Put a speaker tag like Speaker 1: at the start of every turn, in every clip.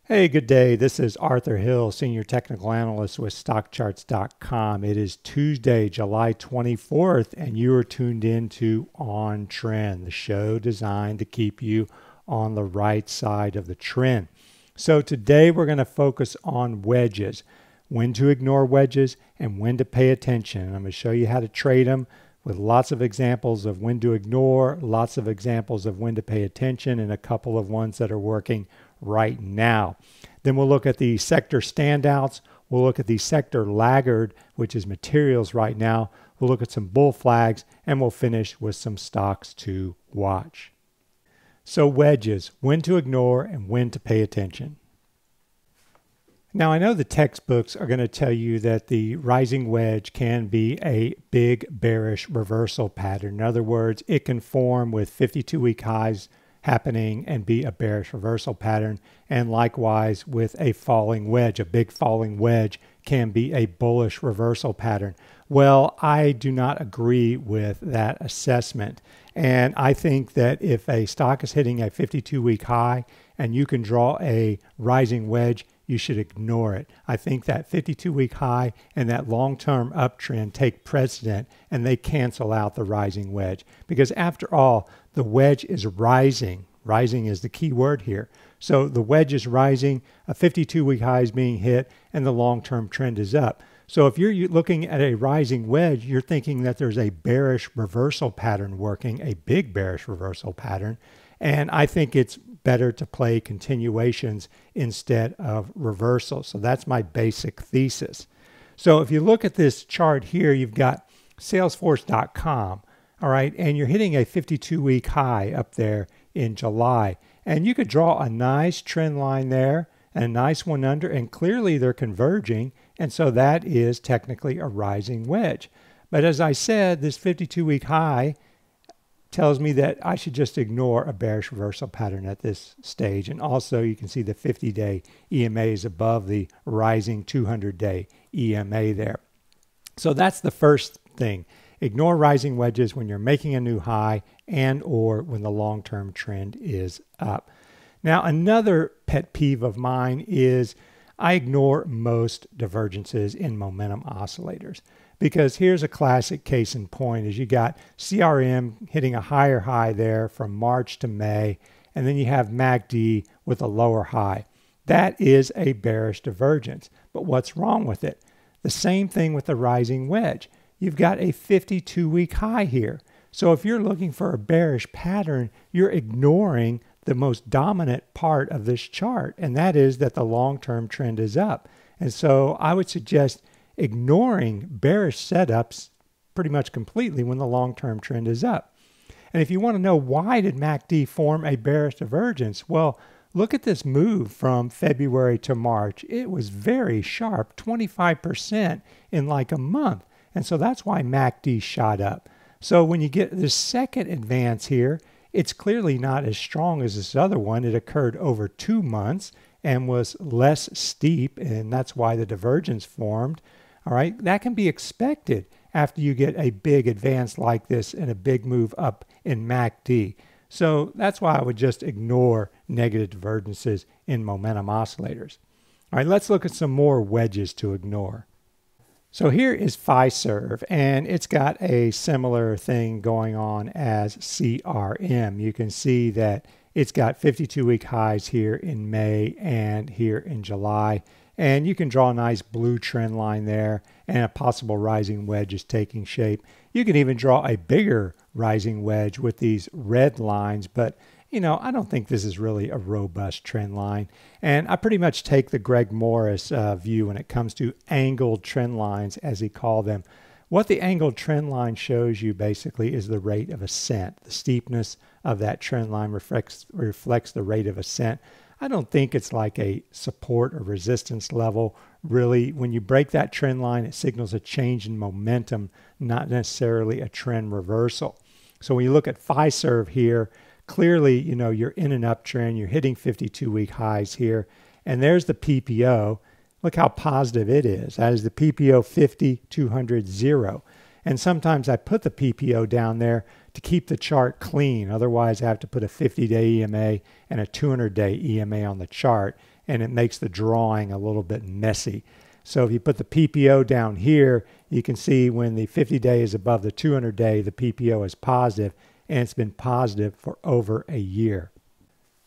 Speaker 1: Hey, good day. This is Arthur Hill, Senior Technical Analyst with StockCharts.com. It is Tuesday, July 24th, and you are tuned in to On Trend, the show designed to keep you on the right side of the trend. So today we're going to focus on wedges, when to ignore wedges and when to pay attention. And I'm going to show you how to trade them with lots of examples of when to ignore, lots of examples of when to pay attention, and a couple of ones that are working right now. Then we'll look at the sector standouts. We'll look at the sector laggard, which is materials right now. We'll look at some bull flags, and we'll finish with some stocks to watch. So wedges, when to ignore and when to pay attention. Now, I know the textbooks are going to tell you that the rising wedge can be a big bearish reversal pattern. In other words, it can form with 52-week highs happening and be a bearish reversal pattern, and likewise with a falling wedge. A big falling wedge can be a bullish reversal pattern. Well, I do not agree with that assessment, and I think that if a stock is hitting a 52-week high and you can draw a rising wedge, you should ignore it. I think that 52-week high and that long-term uptrend take precedent, and they cancel out the rising wedge. Because after all, the wedge is rising. Rising is the key word here. So the wedge is rising, a 52-week high is being hit, and the long-term trend is up. So if you're looking at a rising wedge, you're thinking that there's a bearish reversal pattern working, a big bearish reversal pattern. And I think it's better to play continuations instead of reversals. So that's my basic thesis. So if you look at this chart here, you've got Salesforce.com, all right, and you're hitting a 52-week high up there in July. And you could draw a nice trend line there and a nice one under, and clearly they're converging. And so that is technically a rising wedge. But as I said, this 52-week high tells me that I should just ignore a bearish reversal pattern at this stage. And also you can see the 50-day EMA is above the rising 200-day EMA there. So that's the first thing. Ignore rising wedges when you're making a new high and or when the long-term trend is up. Now, another pet peeve of mine is I ignore most divergences in momentum oscillators. Because here's a classic case in point is you got CRM hitting a higher high there from March to May, and then you have MACD with a lower high. That is a bearish divergence. But what's wrong with it? The same thing with the rising wedge. You've got a 52-week high here. So if you're looking for a bearish pattern, you're ignoring the most dominant part of this chart, and that is that the long-term trend is up. And so I would suggest ignoring bearish setups pretty much completely when the long-term trend is up. And if you want to know why did MACD form a bearish divergence, well, look at this move from February to March. It was very sharp, 25% in like a month. And so that's why MACD shot up. So when you get this second advance here, it's clearly not as strong as this other one. It occurred over 2 months and was less steep, and that's why the divergence formed. All right, that can be expected after you get a big advance like this and a big move up in MACD. So that's why I would just ignore negative divergences in momentum oscillators. All right, let's look at some more wedges to ignore. So here is Fiserv, and it's got a similar thing going on as CRM. You can see that it's got 52-week highs here in May and here in July. And you can draw a nice blue trend line there, and a possible rising wedge is taking shape. You can even draw a bigger rising wedge with these red lines, but you know, I don't think this is really a robust trend line. And I pretty much take the Greg Morris view when it comes to angled trend lines, as he called them. What the angled trend line shows you basically is the rate of ascent. The steepness of that trend line reflects the rate of ascent. I don't think it's like a support or resistance level. Really, when you break that trend line, it signals a change in momentum, not necessarily a trend reversal. So when you look at Fiserv here, clearly, you know, you're in an uptrend. You're hitting 52-week highs here. And there's the PPO. Look how positive it is. That is the PPO 50, 200, 0. And sometimes I put the PPO down there to keep the chart clean. Otherwise, I have to put a 50-day EMA and a 200-day EMA on the chart. and it makes the drawing a little bit messy. So if you put the PPO down here, you can see when the 50-day is above the 200-day, the PPO is positive, and it's been positive for over a year.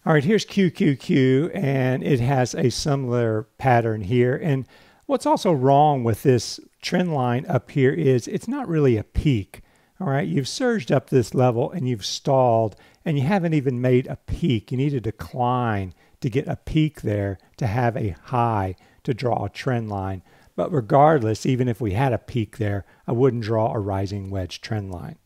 Speaker 1: All right, here's QQQ, and it has a similar pattern here. And what's also wrong with this trend line up here is it's not really a peak. All right, you've surged up this level and you've stalled, and you haven't even made a peak. You need a decline to get a peak there to have a high to draw a trend line. But regardless, even if we had a peak there, I wouldn't draw a rising wedge trend line.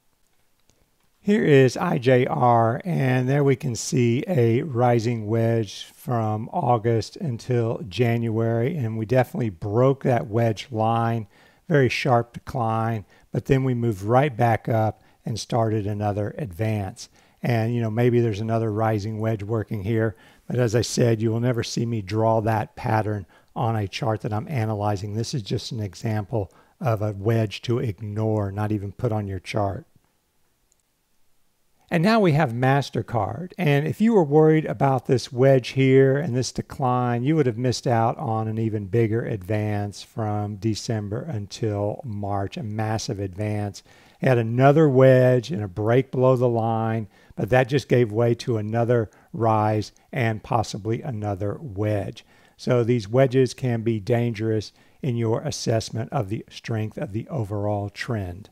Speaker 1: Here is IJR, and there we can see a rising wedge from August until January, and we definitely broke that wedge line, very sharp decline, but then we moved right back up and started another advance. And maybe there's another rising wedge working here, but as I said, you will never see me draw that pattern on a chart that I'm analyzing. This is just an example of a wedge to ignore, not even put on your chart. And now we have MasterCard. And if you were worried about this wedge here and this decline, you would have missed out on an even bigger advance from December until March, a massive advance. It had another wedge and a break below the line, but that just gave way to another rise and possibly another wedge. So these wedges can be dangerous in your assessment of the strength of the overall trend.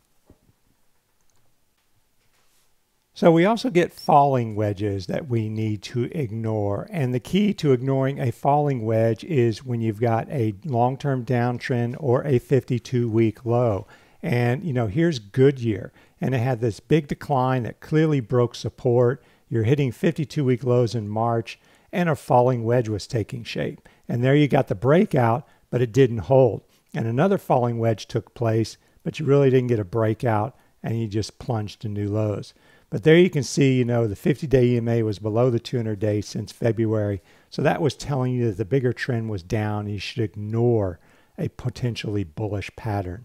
Speaker 1: So we also get falling wedges that we need to ignore. And the key to ignoring a falling wedge is when you've got a long-term downtrend or a 52-week low. And here's Goodyear, and it had this big decline that clearly broke support. You're hitting 52-week lows in March, and a falling wedge was taking shape. And there you got the breakout, but it didn't hold. And another falling wedge took place, but you really didn't get a breakout, and you just plunged to new lows. But there you can see, the 50-day EMA was below the 200-day since February. So that was telling you that the bigger trend was down, and you should ignore a potentially bullish pattern.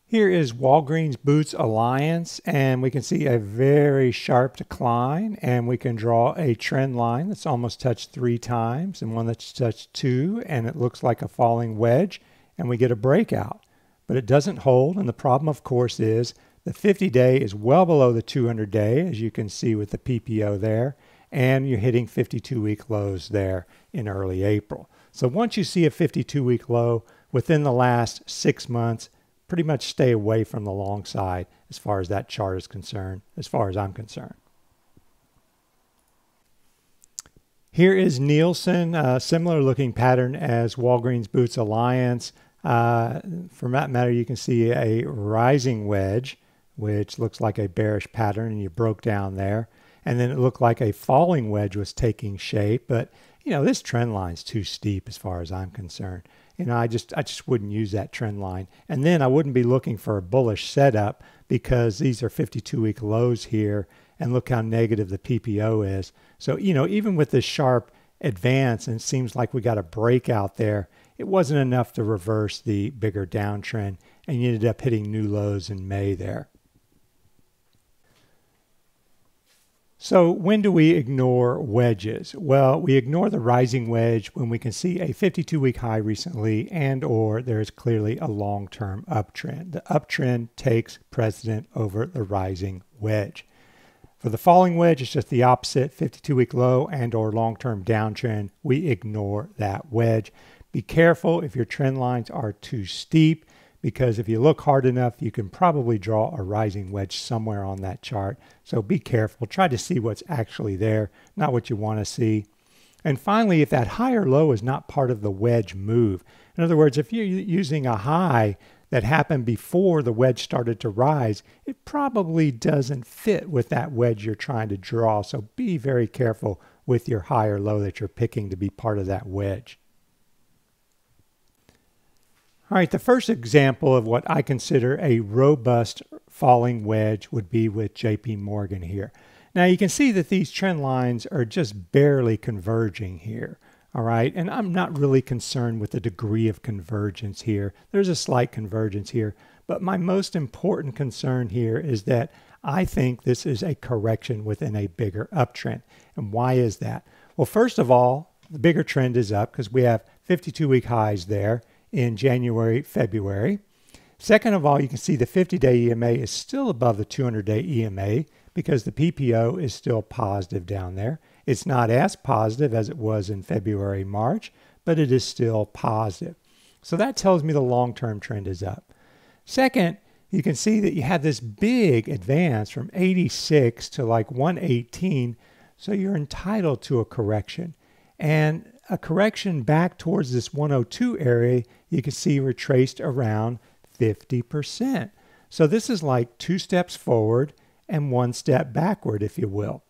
Speaker 1: Here is Walgreens Boots Alliance, and we can see a very sharp decline, and we can draw a trend line that's almost touched 3 times and one that's touched 2, and it looks like a falling wedge, and we get a breakout. But it doesn't hold, and the problem, of course, is the 50-day is well below the 200-day, as you can see with the PPO there, and you're hitting 52-week lows there in early April. So once you see a 52-week low within the last 6 months, pretty much stay away from the long side as far as that chart is concerned, as far as I'm concerned. Here is Nielsen, a similar looking pattern as Walgreens Boots Alliance. From that matter, you can see a rising wedge, which looks like a bearish pattern, and you broke down there. And then it looked like a falling wedge was taking shape, but this trend line's too steep as far as I'm concerned. I just wouldn't use that trend line. And then I wouldn't be looking for a bullish setup because these are 52-week lows here, and look how negative the PPO is. So, even with this sharp advance, and it seems like we got a breakout there, it wasn't enough to reverse the bigger downtrend, and you ended up hitting new lows in May there. So when do we ignore wedges? Well, we ignore the rising wedge when we can see a 52-week high recently and or there is clearly a long-term uptrend. The uptrend takes precedent over the rising wedge. For the falling wedge, it's just the opposite, 52-week low and or long-term downtrend. We ignore that wedge. Be careful if your trend lines are too steep, because if you look hard enough, you can probably draw a rising wedge somewhere on that chart. So be careful. Try to see what's actually there, not what you want to see. And finally, if that high or low is not part of the wedge move, in other words, if you're using a high that happened before the wedge started to rise, it probably doesn't fit with that wedge you're trying to draw. So be very careful with your high or low that you're picking to be part of that wedge. All right, the first example of what I consider a robust falling wedge would be with JP Morgan here. Now you can see that these trend lines are just barely converging here. All right, and I'm not really concerned with the degree of convergence here. There's a slight convergence here, but my most important concern here is that I think this is a correction within a bigger uptrend. And why is that? Well, first of all, the bigger trend is up because we have 52-week highs there in January, February. Second of all, you can see the 50-day EMA is still above the 200-day EMA because the PPO is still positive down there. It's not as positive as it was in February, March, but it is still positive. So that tells me the long-term trend is up. Second, you can see that you have this big advance from 86 to like 118, so you're entitled to a correction. And a correction back towards this 102 area, you can see retraced around 50%. So this is like 2 steps forward and 1 step backward, if you will,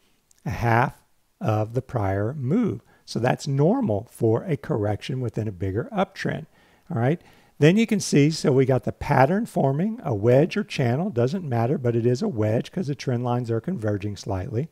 Speaker 1: a half of the prior move. So that's normal for a correction within a bigger uptrend. All right. Then you can see, so we got the pattern forming, a wedge or channel, doesn't matter, but it is a wedge because the trend lines are converging slightly.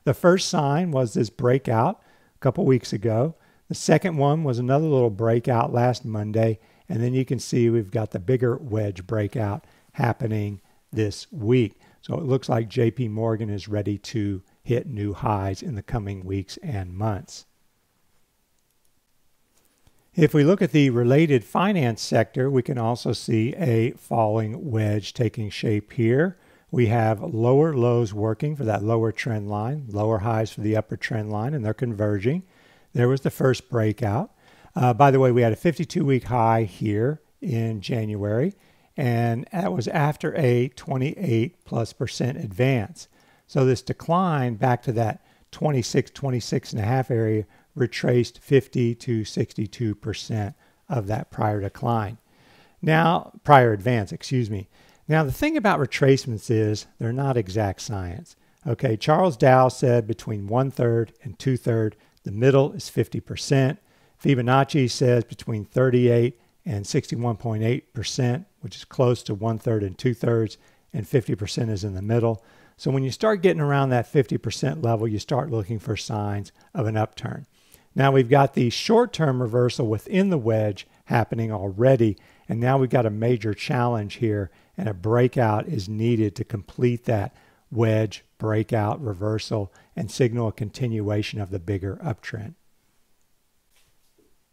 Speaker 1: The first sign was this breakout a couple weeks ago. The second one was another little breakout last Monday. And then you can see we've got the bigger wedge breakout happening this week. So it looks like JP Morgan is ready to hit new highs in the coming weeks and months. If we look at the related finance sector, we can also see a falling wedge taking shape here. We have lower lows working for that lower trend line, lower highs for the upper trend line, and they're converging. There was the first breakout. By the way, we had a 52-week high here in January, and that was after a 28+% advance. So this decline back to that 26.5 area retraced 50 to 62% of that prior decline. Now, prior advance, excuse me. Now, the thing about retracements is they're not exact science. Okay, Charles Dow said between 1/3 and 2/3, the middle is 50%. Fibonacci says between 38 and 61.8%, which is close to 1/3 and 2/3, and 50% is in the middle. So when you start getting around that 50% level, you start looking for signs of an upturn. Now we've got the short-term reversal within the wedge happening already, and now we've got a major challenge here, and a breakout is needed to complete that wedge breakout reversal and signal a continuation of the bigger uptrend.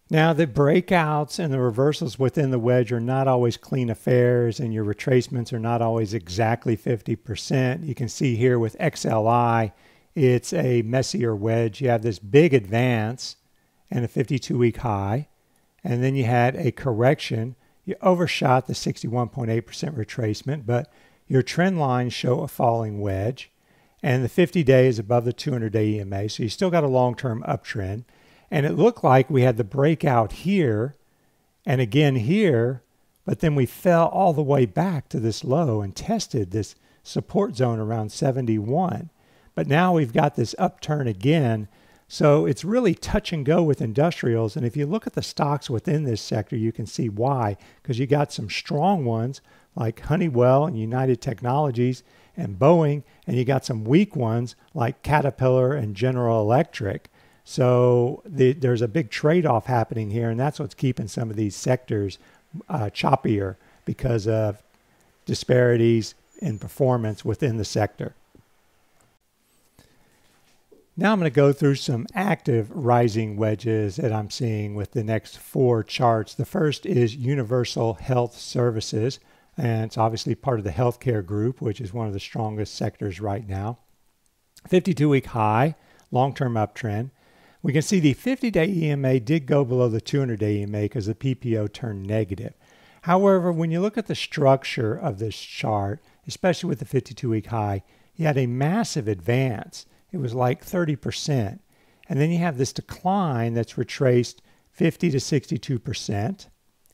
Speaker 1: Now, the breakouts and the reversals within the wedge are not always clean affairs, and your retracements are not always exactly 50%. You can see here with XLI, it's a messier wedge. You have this big advance and a 52-week high, and then you had a correction. You overshot the 61.8% retracement, but your trend lines show a falling wedge, and the 50-day is above the 200-day EMA, so you still got a long-term uptrend. And it looked like we had the breakout here and again here, but then we fell all the way back to this low and tested this support zone around 71. But now we've got this upturn again. So it's really touch and go with industrials. And if you look at the stocks within this sector, you can see why, because you got some strong ones like Honeywell and United Technologies and Boeing, and you got some weak ones like Caterpillar and General Electric. So there's a big trade-off happening here, and that's what's keeping some of these sectors choppier because of disparities in performance within the sector. Now I'm going to go through some active rising wedges that I'm seeing with the next 4 charts. The first is Universal Health Services, and it's obviously part of the healthcare group, which is one of the strongest sectors right now. 52-week high, long-term uptrend. We can see the 50-day EMA did go below the 200-day EMA because the PPO turned negative. However, when you look at the structure of this chart, especially with the 52-week high, you had a massive advance. It was like 30%. And then you have this decline that's retraced 50 to 62%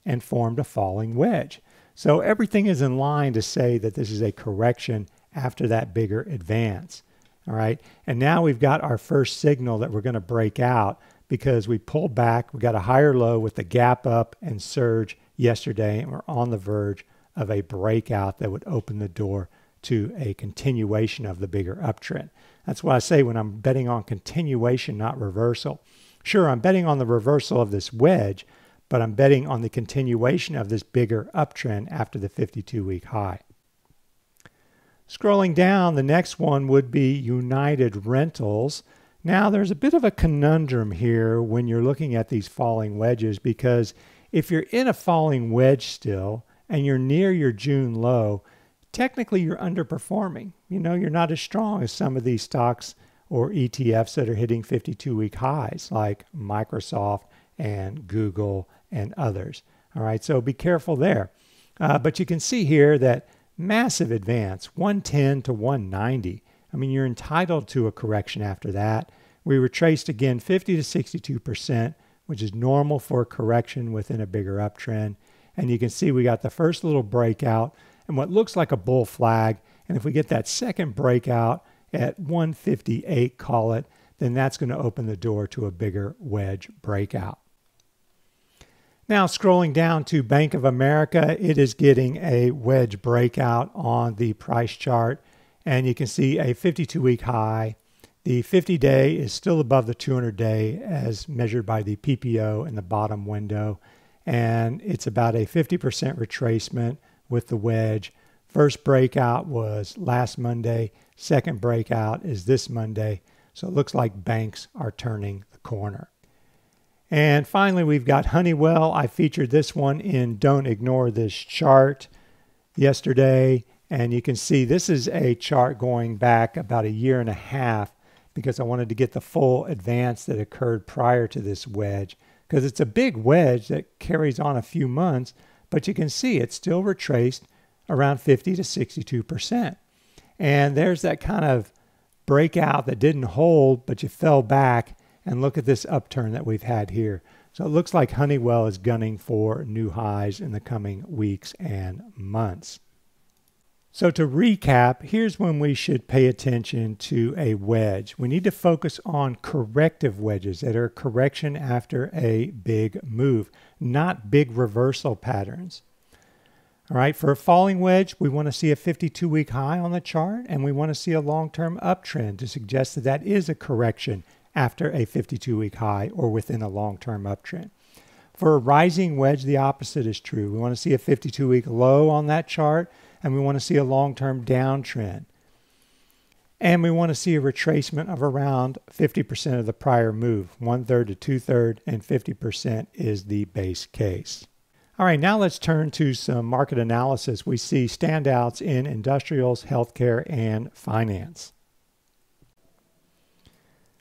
Speaker 1: and formed a falling wedge. So everything is in line to say that this is a correction after that bigger advance. All right, and now we've got our first signal that we're going to break out because we pulled back. We got a higher low with the gap up and surge yesterday, and we're on the verge of a breakout that would open the door to a continuation of the bigger uptrend. That's why I say when I'm betting on continuation, not reversal. Sure, I'm betting on the reversal of this wedge, but I'm betting on the continuation of this bigger uptrend after the 52-week high. Scrolling down, the next one would be United Rentals. Now, there's a bit of a conundrum here when you're looking at these falling wedges, because if you're in a falling wedge still and you're near your June low, technically you're underperforming. You know, you're not as strong as some of these stocks or ETFs that are hitting 52-week highs like Microsoft and Google and others. All right, so be careful there. But you can see here that massive advance, 110 to 190. I mean, you're entitled to a correction after that. We retraced again 50 to 62%, which is normal for a correction within a bigger uptrend. And you can see we got the first little breakout and what looks like a bull flag. And if we get that second breakout at 158, call it, then that's going to open the door to a bigger wedge breakout. Now, scrolling down to Bank of America, it is getting a wedge breakout on the price chart. And you can see a 52-week high. The 50-day is still above the 200-day as measured by the PPO in the bottom window. And it's about a 50% retracement with the wedge. First breakout was last Monday. Second breakout is this Monday. So it looks like banks are turning the corner. And finally, we've got Honeywell. I featured this one in Don't Ignore This Chart yesterday. And you can see this is a chart going back about a year and a half, because I wanted to get the full advance that occurred prior to this wedge, because it's a big wedge that carries on a few months, but you can see it's still retraced around 50 to 62%. And there's that kind of breakout that didn't hold, but you fell back, and look at this upturn that we've had here. So it looks like Honeywell is gunning for new highs in the coming weeks and months. So to recap, here's when we should pay attention to a wedge. We need to focus on corrective wedges that are correction after a big move, not big reversal patterns. All right, for a falling wedge, we want to see a 52-week high on the chart, and we want to see a long-term uptrend to suggest that that is a correction after a 52-week high or within a long-term uptrend. For a rising wedge, the opposite is true. We want to see a 52-week low on that chart, and we want to see a long-term downtrend. And we want to see a retracement of around 50% of the prior move. 1/3 to 2/3, and 50% is the base case. All right, now let's turn to some market analysis. We see standouts in industrials, healthcare, and finance.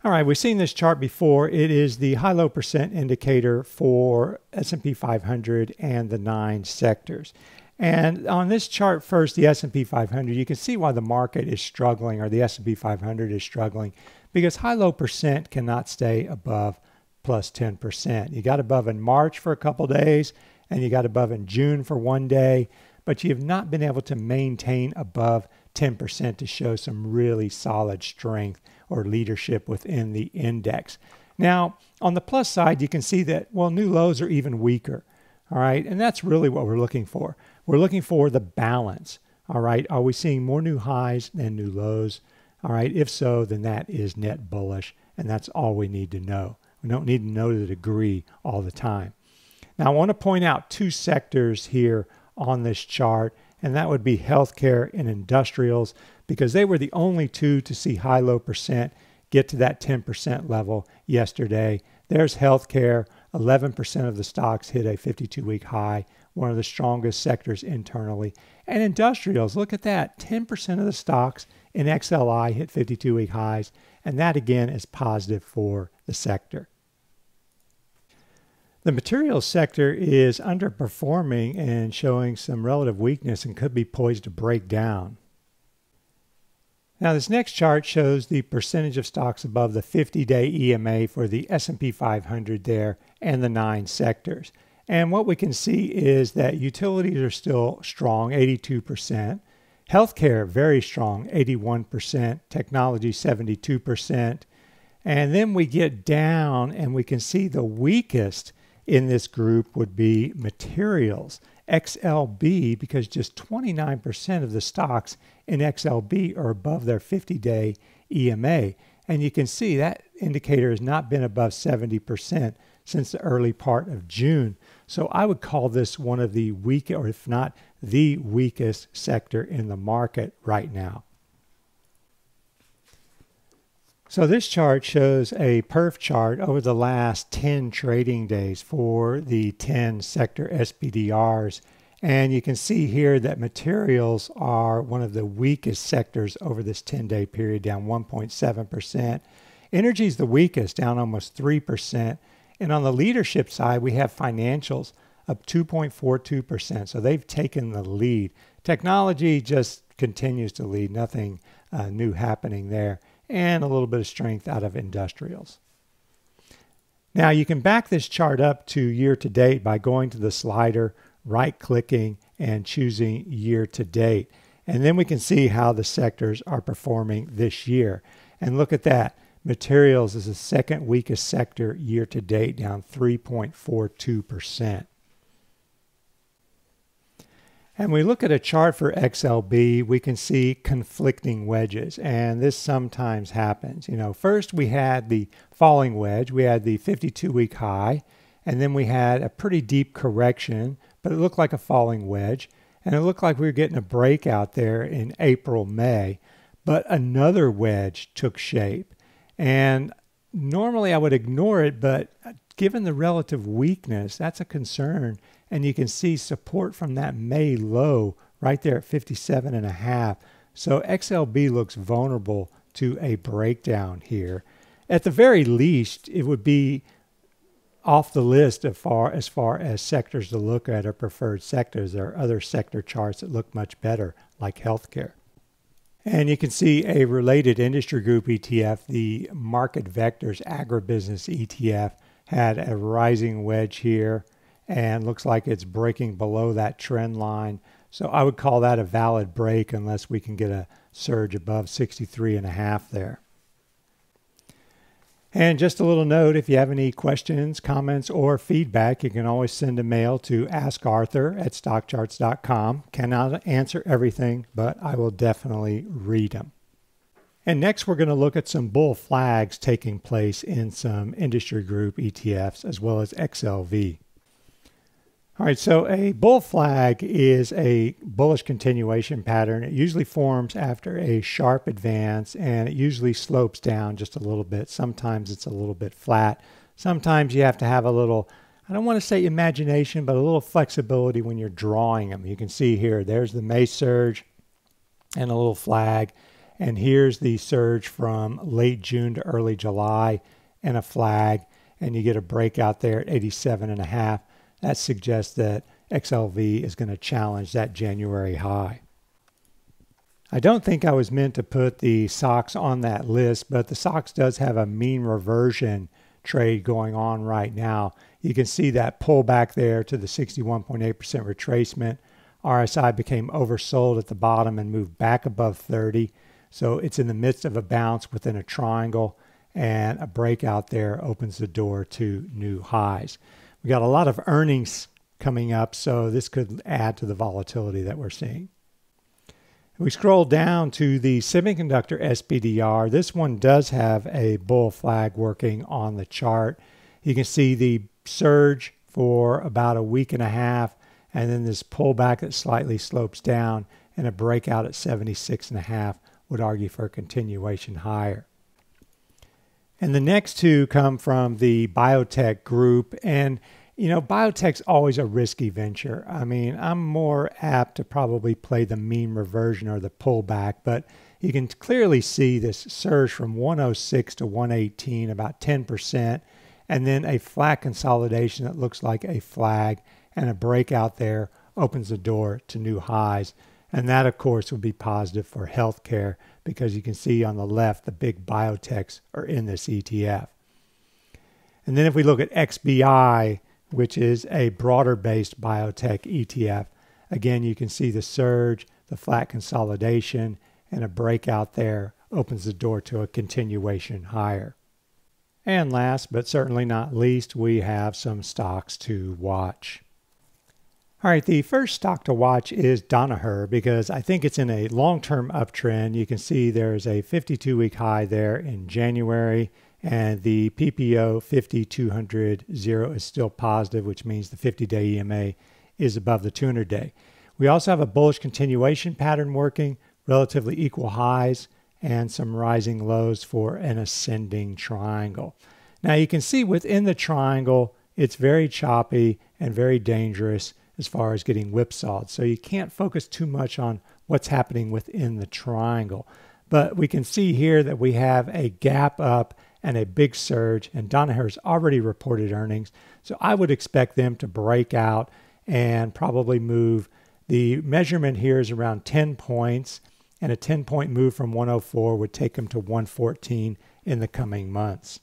Speaker 1: All right, we've seen this chart before. It is the high-low percent indicator for S&P 500 and the 9 sectors. And on this chart first, the S&P 500, you can see why the market is struggling, or the S&P 500 is struggling, because high-low percent cannot stay above plus 10%. You got above in March for a couple days, and you got above in June for one day, but you have not been able to maintain above 10% to show some really solid strength or leadership within the index. Now, on the plus side, you can see that, well, new lows are even weaker. All right, and that's really what we're looking for. We're looking for the balance. All right, are we seeing more new highs than new lows? All right, if so, then that is net bullish, and that's all we need to know. We don't need to know the degree all the time. Now, I want to point out two sectors here on this chart, and that would be healthcare and industrials, because they were the only two to see high-low percent get to that 10% level yesterday. There's healthcare. 11% of the stocks hit a 52-week high, one of the strongest sectors internally. And industrials, look at that. 10% of the stocks in XLI hit 52-week highs, and that again is positive for the sector. The materials sector is underperforming and showing some relative weakness and could be poised to break down. Now, this next chart shows the percentage of stocks above the 50-day EMA for the S&P 500 there and the 9 sectors. And what we can see is that utilities are still strong, 82%. Healthcare, very strong, 81%. Technology, 72%. And then we get down and we can see the weakest in this group would be materials, XLB, because just 29% of the stocks in XLB are above their 50-day EMA. And you can see that indicator has not been above 70% since the early part of June. So I would call this one of the weak, or if not the weakest sector in the market right now. So this chart shows a perf chart over the last 10 trading days for the 10 sector SPDRs. And you can see here that materials are one of the weakest sectors over this 10-day period, down 1.7%. Energy is the weakest, down almost 3%. And on the leadership side, we have financials up 2.42%. So they've taken the lead. Technology just continues to lead, nothing new happening there, and a little bit of strength out of industrials. Now you can back this chart up to year to date by going to the slider, right-clicking, and choosing year to date. And then we can see how the sectors are performing this year. And look at that. Materials is the second weakest sector year to date, down 3.42%. And we look at a chart for XLB, we can see conflicting wedges, and this sometimes happens. First we had the falling wedge, we had the 52-week high, and then we had a pretty deep correction, but it looked like a falling wedge, and it looked like we were getting a breakout there in April, May, but another wedge took shape. And normally I would ignore it, but given the relative weakness, that's a concern. And you can see support from that May low right there at 57.5. So XLB looks vulnerable to a breakdown here. At the very least, it would be off the list as far as sectors to look at or preferred sectors. There are other sector charts that look much better, like healthcare. And you can see a related industry group ETF, the Market Vectors Agribusiness ETF, had a rising wedge here and looks like it's breaking below that trend line. So I would call that a valid break unless we can get a surge above 63.5 there. And just a little note, if you have any questions, comments, or feedback, you can always send a mail to askarthur@stockcharts.com. Cannot answer everything, but I will definitely read them. And next, we're going to look at some bull flags taking place in some industry group ETFs as well as XLV. All right, so a bull flag is a bullish continuation pattern. It usually forms after a sharp advance, and it usually slopes down just a little bit. Sometimes it's a little bit flat. Sometimes you have to have a little, I don't want to say imagination, but a little flexibility when you're drawing them. You can see here, there's the May surge and a little flag. And here's the surge from late June to early July and a flag. And you get a breakout there at 87.5. That suggests that XLV is going to challenge that January high. I don't think I was meant to put the SOXX on that list, but the SOXX does have a mean reversion trade going on right now. You can see that pullback there to the 61.8% retracement. RSI became oversold at the bottom and moved back above 30. So it's in the midst of a bounce within a triangle, and a breakout there opens the door to new highs. We got a lot of earnings coming up, so this could add to the volatility that we're seeing. If we scroll down to the semiconductor SPDR, this one does have a bull flag working on the chart. You can see the surge for about a week and a half, and then this pullback that slightly slopes down, and a breakout at 76.5 would argue for a continuation higher. And the next two come from the biotech group. And, biotech's always a risky venture. I mean, I'm more apt to probably play the mean reversion or the pullback, but you can clearly see this surge from 106 to 118, about 10%, and then a flat consolidation that looks like a flag, and a breakout there opens the door to new highs. And that, of course, would be positive for healthcare because you can see on the left the big biotechs are in this ETF. And then if we look at XBI, which is a broader-based biotech ETF, again, you can see the surge, the flat consolidation, and a breakout there opens the door to a continuation higher. And last but certainly not least, we have some stocks to watch. All right, the first stock to watch is Danaher because I think it's in a long-term uptrend. You can see there's a 52-week high there in January, and the PPO 50-200-0 is still positive, which means the 50-day EMA is above the 200-day. We also have a bullish continuation pattern working, relatively equal highs, and some rising lows for an ascending triangle. Now you can see within the triangle, it's very choppy and very dangerous as far as getting whipsawed. So you can't focus too much on what's happening within the triangle. But we can see here that we have a gap up and a big surge, and Danaher's already reported earnings. So I would expect them to break out and probably move. The measurement here is around 10 points, and a 10-point move from 104 would take them to 114 in the coming months.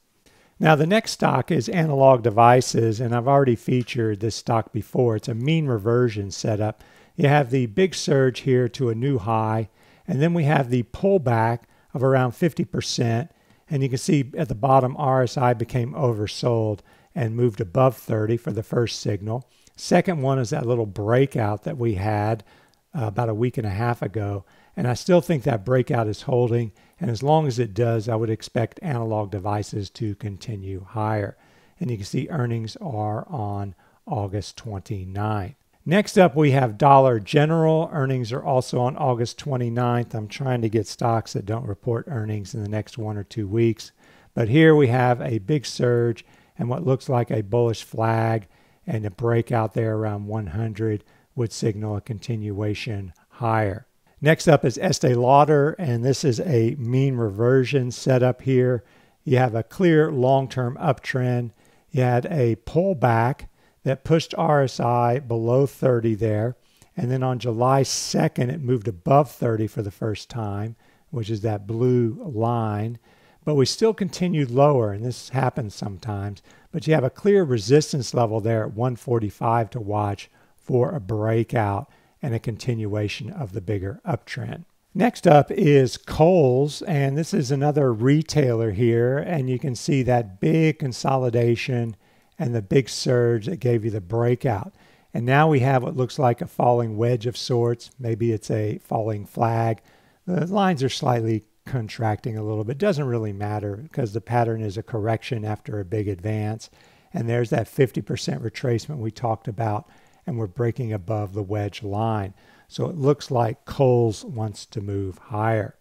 Speaker 1: Now the next stock is Analog Devices, and I've already featured this stock before. It's a mean reversion setup. You have the big surge here to a new high, and then we have the pullback of around 50%, and you can see at the bottom RSI became oversold and moved above 30 for the first signal. Second one is that little breakout that we had about a week and a half ago, and I still think that breakout is holding, and as long as it does, I would expect Analog Devices to continue higher. And you can see earnings are on August 29th. Next up, we have Dollar General. Earnings are also on August 29th. I'm trying to get stocks that don't report earnings in the next 1 or 2 weeks. But here we have a big surge and what looks like a bullish flag, and a breakout there around 100 would signal a continuation higher. Next up is Estee Lauder, and this is a mean reversion setup here. You have a clear long-term uptrend. You had a pullback that pushed RSI below 30 there. And then on July 2nd, it moved above 30 for the first time, which is that blue line. But we still continued lower, and this happens sometimes. But you have a clear resistance level there at 145 to watch for a breakout and a continuation of the bigger uptrend. Next up is Kohl's, and this is another retailer here, and you can see that big consolidation and the big surge that gave you the breakout. And now we have what looks like a falling wedge of sorts. Maybe it's a falling flag. The lines are slightly contracting a little bit. Doesn't really matter because the pattern is a correction after a big advance. And there's that 50% retracement we talked about, and we're breaking above the wedge line. So it looks like Kohl's wants to move higher.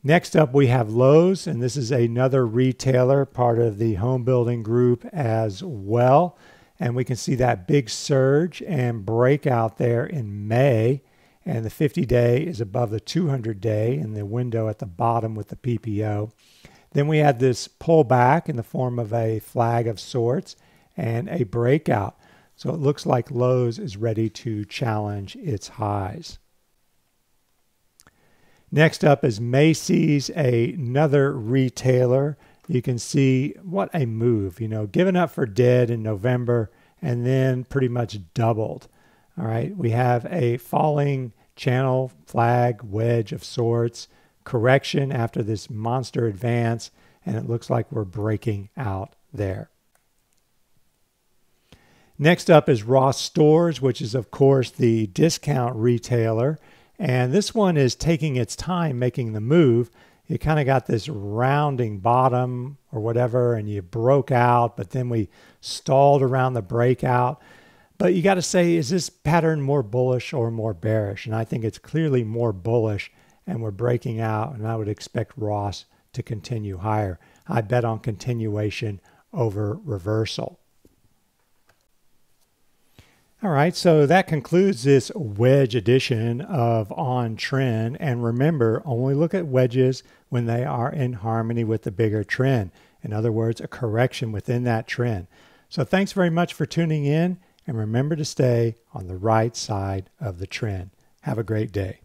Speaker 1: Next up, we have Lowe's, and this is another retailer, part of the home building group as well. And we can see that big surge and breakout there in May. And the 50-day is above the 200-day in the window at the bottom with the PPO. Then we had this pullback in the form of a flag of sorts and a breakout. So it looks like Lowe's is ready to challenge its highs. Next up is Macy's, another retailer. You can see what a move, given up for dead in November and then pretty much doubled. All right, we have a falling channel flag wedge of sorts, correction after this monster advance, and it looks like we're breaking out there. Next up is Ross Stores, which is, of course, the discount retailer. And this one is taking its time making the move. You kind of got this rounding bottom or whatever, and you broke out, but then we stalled around the breakout. But you got to say, is this pattern more bullish or more bearish? And I think it's clearly more bullish, and we're breaking out, and I would expect Ross to continue higher. I bet on continuation over reversal. All right, so that concludes this wedge edition of On Trend. And remember, only look at wedges when they are in harmony with the bigger trend. In other words, a correction within that trend. So thanks very much for tuning in, and remember to stay on the right side of the trend. Have a great day.